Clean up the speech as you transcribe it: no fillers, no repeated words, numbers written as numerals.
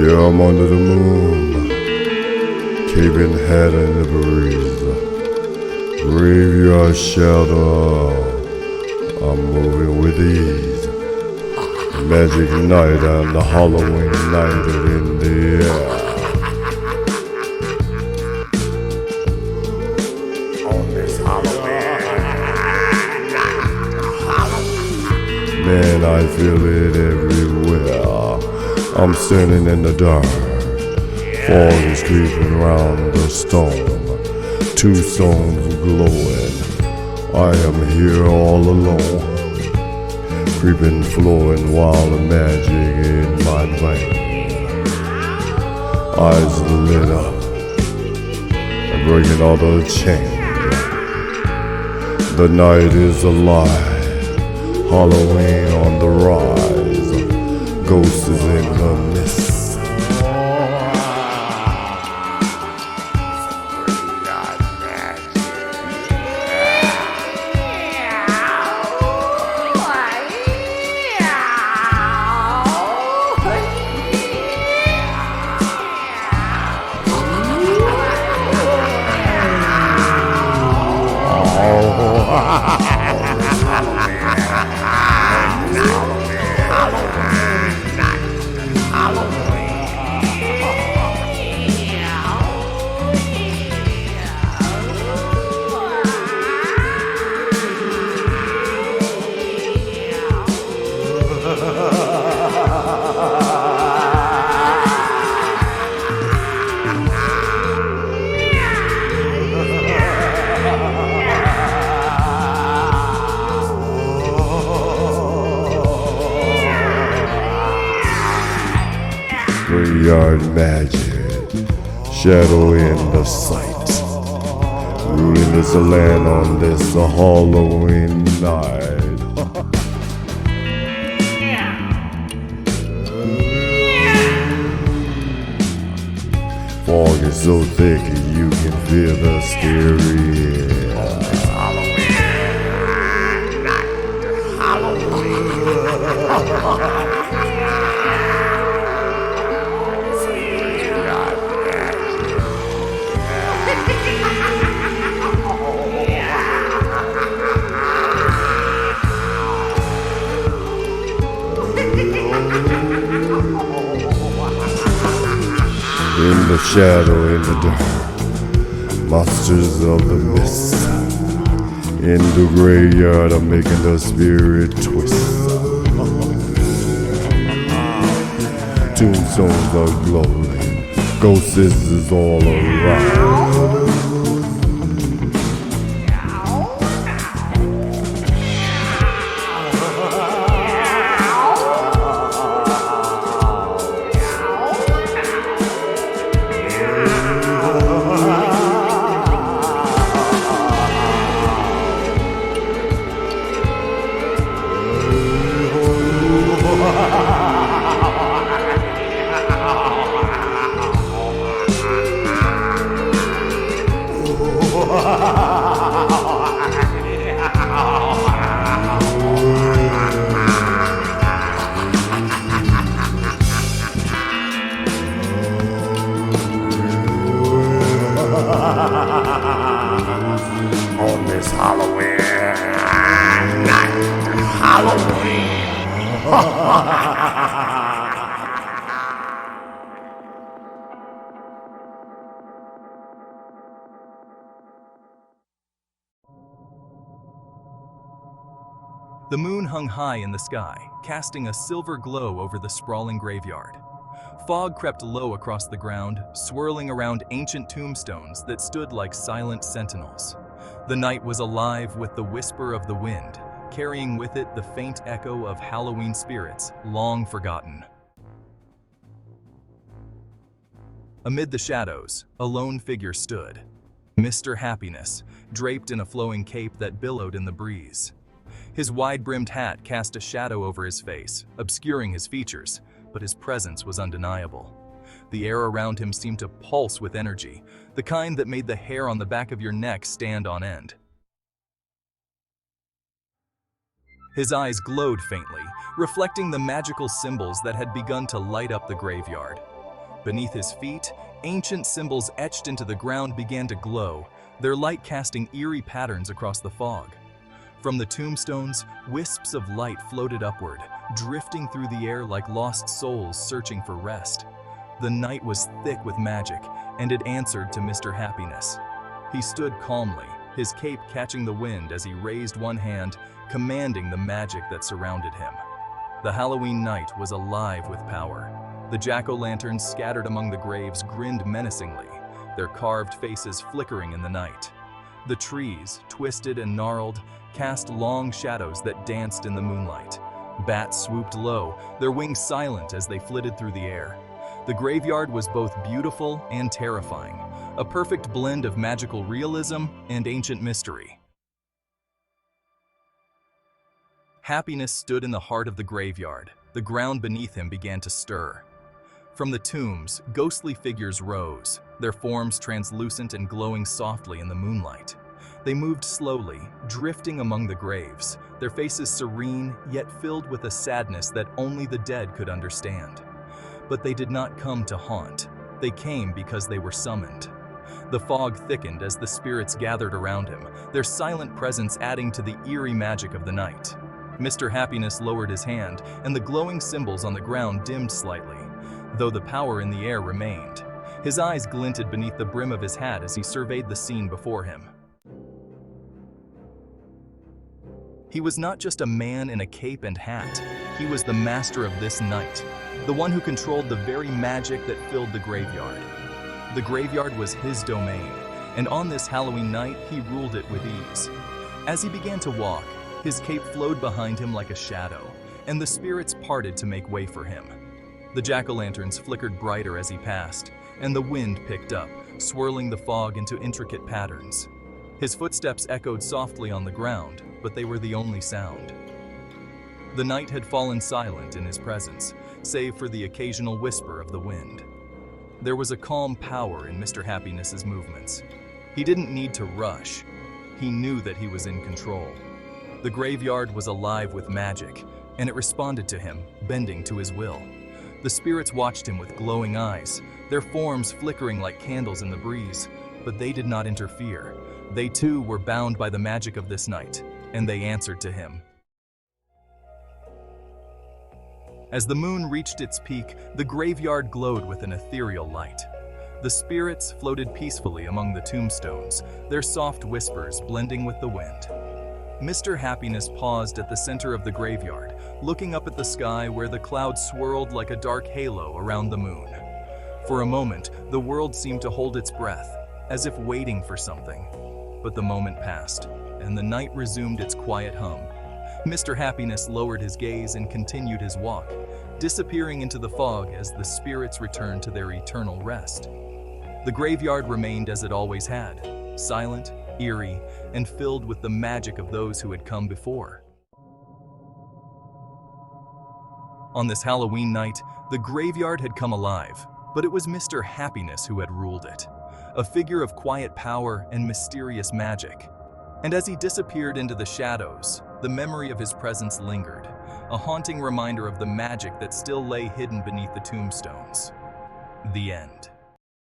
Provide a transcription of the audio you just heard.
Yeah, I'm under the moon, caving head in the breeze. Graveyard shadow, I'm moving with ease. Magic night and the Halloween night are in the air. On this Halloween night, man, I feel it everywhere. I'm standing in the dark, fog is creeping round the stone, 2 stones glowing. I am here all alone, creeping, flowing, wild magic in my veins. Eyes lit up, I'm breaking all the chains. The night is alive, Halloween on the rise. Ghosts is in the mist. Graveyard magic, shadow in the sight. Ruling this land on this Halloween night. Fog is so thick you can feel the scary air. Halloween night, Halloween. In the shadow, in the dark, monsters of the mist. In the graveyard, I'm making the spirit twist. Tombstones are glowing, ghosts is all around. On this Halloween night, Halloween. The moon hung high in the sky, casting a silver glow over the sprawling graveyard. Fog crept low across the ground, swirling around ancient tombstones that stood like silent sentinels. The night was alive with the whisper of the wind, carrying with it the faint echo of Halloween spirits long forgotten. Amid the shadows, a lone figure stood. Mr. Happiness, draped in a flowing cape that billowed in the breeze. His wide-brimmed hat cast a shadow over his face, obscuring his features, but his presence was undeniable. The air around him seemed to pulse with energy, the kind that made the hair on the back of your neck stand on end. His eyes glowed faintly, reflecting the magical symbols that had begun to light up the graveyard. Beneath his feet, ancient symbols etched into the ground began to glow, their light casting eerie patterns across the fog. From the tombstones, wisps of light floated upward, drifting through the air like lost souls searching for rest. The night was thick with magic, and it answered to Mr. Happiness. He stood calmly, his cape catching the wind as he raised one hand, commanding the magic that surrounded him. The Halloween night was alive with power. The jack-o'-lanterns scattered among the graves grinned menacingly, their carved faces flickering in the night. The trees, twisted and gnarled, cast long shadows that danced in the moonlight. Bats swooped low, their wings silent as they flitted through the air. The graveyard was both beautiful and terrifying, a perfect blend of magical realism and ancient mystery. Happiness stood in the heart of the graveyard. The ground beneath him began to stir. From the tombs, ghostly figures rose, their forms translucent and glowing softly in the moonlight. They moved slowly, drifting among the graves, their faces serene yet filled with a sadness that only the dead could understand. But they did not come to haunt. They came because they were summoned. The fog thickened as the spirits gathered around him, their silent presence adding to the eerie magic of the night. Mr. Happiness lowered his hand, and the glowing symbols on the ground dimmed slightly, though the power in the air remained. His eyes glinted beneath the brim of his hat as he surveyed the scene before him. He was not just a man in a cape and hat. He was the master of this night, the one who controlled the very magic that filled the graveyard. The graveyard was his domain, and on this Halloween night, he ruled it with ease. As he began to walk, his cape flowed behind him like a shadow, and the spirits parted to make way for him. The jack-o'-lanterns flickered brighter as he passed, and the wind picked up, swirling the fog into intricate patterns. His footsteps echoed softly on the ground, but they were the only sound. The night had fallen silent in his presence, save for the occasional whisper of the wind. There was a calm power in Mr. Happiness's movements. He didn't need to rush. He knew that he was in control. The graveyard was alive with magic, and it responded to him, bending to his will. The spirits watched him with glowing eyes, their forms flickering like candles in the breeze, but they did not interfere. They too were bound by the magic of this night, and they answered to him. As the moon reached its peak, the graveyard glowed with an ethereal light. The spirits floated peacefully among the tombstones, their soft whispers blending with the wind. Mr. Happiness paused at the center of the graveyard, looking up at the sky where the clouds swirled like a dark halo around the moon. For a moment, the world seemed to hold its breath, as if waiting for something. But the moment passed, and the night resumed its quiet hum. Mr. Happiness lowered his gaze and continued his walk, disappearing into the fog as the spirits returned to their eternal rest. The graveyard remained as it always had, silent, eerie, and filled with the magic of those who had come before. On this Halloween night, the graveyard had come alive, but it was Mr. Happiness who had ruled it, a figure of quiet power and mysterious magic. And as he disappeared into the shadows, the memory of his presence lingered, a haunting reminder of the magic that still lay hidden beneath the tombstones. The end.